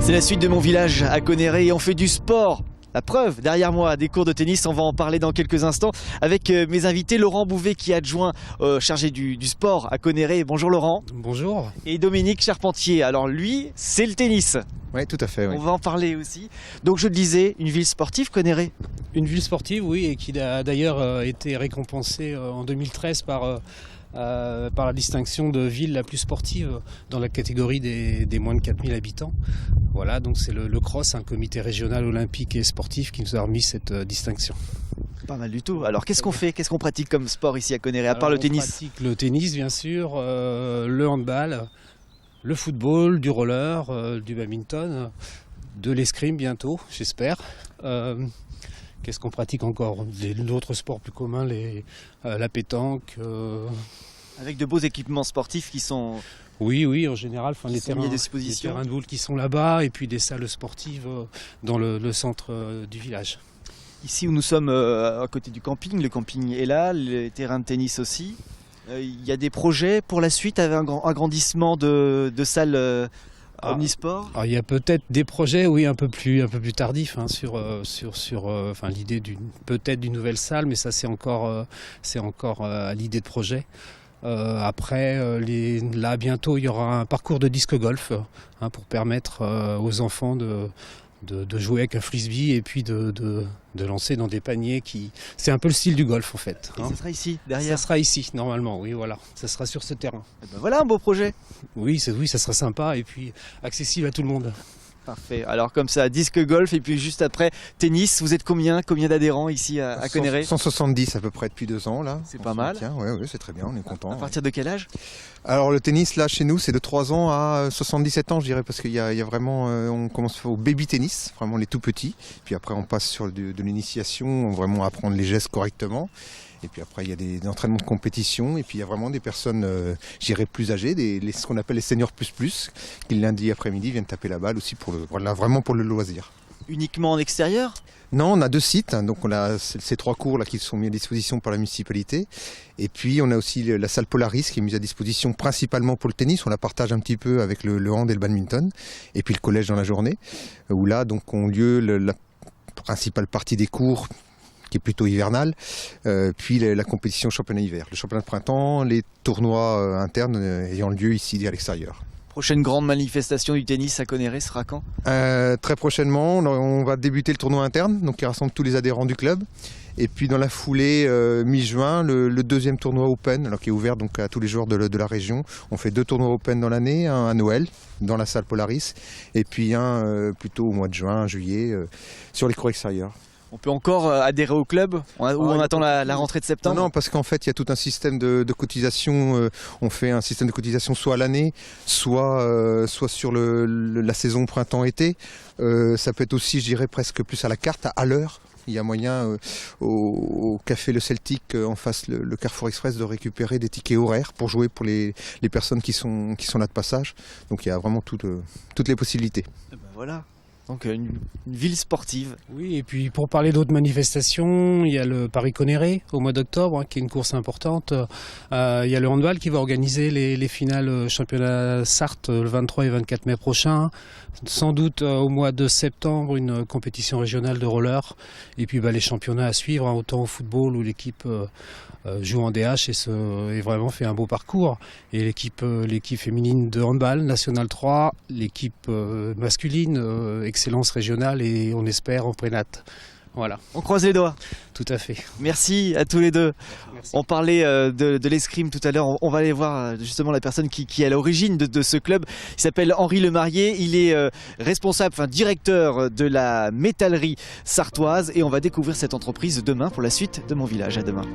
C'est la suite de Mon Village à Connerré et on fait du sport. La preuve, derrière moi, des cours de tennis, on va en parler dans quelques instants avec mes invités. Laurent Bouvet qui est adjoint chargé du sport à Connerré. Bonjour Laurent. Bonjour. Et Dominique Charpentier. Alors lui, c'est le tennis. Oui, tout à fait. Oui. On va en parler aussi. Donc je le disais, une ville sportive, Connerré. Une ville sportive, oui, et qui a d'ailleurs été récompensée en 2013 par la distinction de ville la plus sportive dans la catégorie des moins de 4000 habitants. Voilà, donc c'est le CROSS, un comité régional olympique et sportif qui nous a remis cette distinction. Pas mal du tout. Alors qu'est-ce qu'on fait, qu'est-ce qu'on pratique comme sport ici à Connerré, à part le tennis? On pratique le tennis, bien sûr, le handball, le football, du roller, du badminton, de l'escrime bientôt, j'espère. Qu'est-ce qu'on pratique encore? D'autres sports plus communs, la pétanque. Avec de beaux équipements sportifs qui sont... Oui, en général, les terrains de boule qui sont là-bas et puis des salles sportives dans le centre du village. Ici où nous sommes à côté du camping, le camping est là, les terrains de tennis aussi. Il y a des projets pour la suite avec un agrandissement de salles omnisport. Alors, il y a peut-être des projets, oui, un peu plus tardifs sur l'idée peut-être d'une nouvelle salle, mais ça c'est encore à l'idée de projet. Après, là bientôt il y aura un parcours de disque golf pour permettre aux enfants de jouer avec un frisbee et puis de lancer dans des paniers c'est un peu le style du golf en fait. Et ça sera ici, derrière? Ça sera ici normalement, oui, voilà, ça sera sur ce terrain. Et ben voilà un beau projet. Oui, ça sera sympa et puis accessible à tout le monde. Parfait. Alors comme ça, disque golf et puis juste après tennis. Vous êtes combien d'adhérents ici à Connerré? 170 à peu près depuis 2 ans là. C'est pas mal. Oui, c'est très bien, on est content. À partir de quel âge? Alors le tennis là chez nous c'est de 3 ans à 77 ans je dirais, parce qu'il y a vraiment, on commence au baby tennis, vraiment les tout petits. Puis après on passe sur de l'initiation, on vraiment apprendre les gestes correctement. Et puis après il y a des entraînements de compétition et puis il y a vraiment des personnes, je dirais plus âgées, ce qu'on appelle les seniors plus, qui le lundi après-midi viennent taper la balle aussi vraiment pour le loisir. Uniquement en extérieur? Non, on a 2 sites, donc on a ces 3 cours là qui sont mis à disposition par la municipalité. Et puis on a aussi la salle Polaris qui est mise à disposition principalement pour le tennis. On la partage un petit peu avec le hand et le badminton. Et puis le collège dans la journée, où là donc ont lieu la principale partie des cours, qui est plutôt hivernale, puis la compétition championnat hiver, le championnat de printemps, les tournois internes ayant lieu ici à l'extérieur. Prochaine grande manifestation du tennis à Connerré sera quand? Très prochainement, on va débuter le tournoi interne, donc qui rassemble tous les adhérents du club. Et puis dans la foulée, mi-juin, le 2e tournoi Open, alors qui est ouvert donc à tous les joueurs de la région. On fait 2 tournois Open dans l'année, un à Noël, dans la salle Polaris, et puis un plutôt au mois de juin, juillet, sur les cours extérieurs. On peut encore adhérer au club ou on attend la rentrée de septembre? Non, parce qu'en fait, il y a tout un système de cotisation. On fait un système de cotisation soit à l'année, soit sur la saison printemps-été. Ça peut être aussi, je dirais, presque plus à la carte, à l'heure. Il y a moyen au café Le Celtic, en face le Carrefour Express, de récupérer des tickets horaires pour jouer pour les personnes qui sont là de passage. Donc il y a vraiment toutes les possibilités. Et ben voilà. Donc une ville sportive. Oui, et puis pour parler d'autres manifestations, il y a le Paris-Connerré au mois d'octobre, qui est une course importante. Il y a le handball qui va organiser les finales championnat Sarthe le 23 et 24 mai prochain. Sans doute au mois de septembre, une compétition régionale de roller. Et puis les championnats à suivre, autant au football où l'équipe joue en DH et vraiment fait un beau parcours. Et l'équipe féminine de handball, National 3, l'équipe masculine, excellence régionale et on espère en prénat. Voilà. On croise les doigts. Tout à fait. Merci à tous les deux. Merci. On parlait de l'escrime tout à l'heure. On va aller voir justement la personne qui est à l'origine de ce club. Il s'appelle Henri Lemarié. Il est directeur de la métallerie sartoise. Et on va découvrir cette entreprise demain pour la suite de Mon Village. À demain.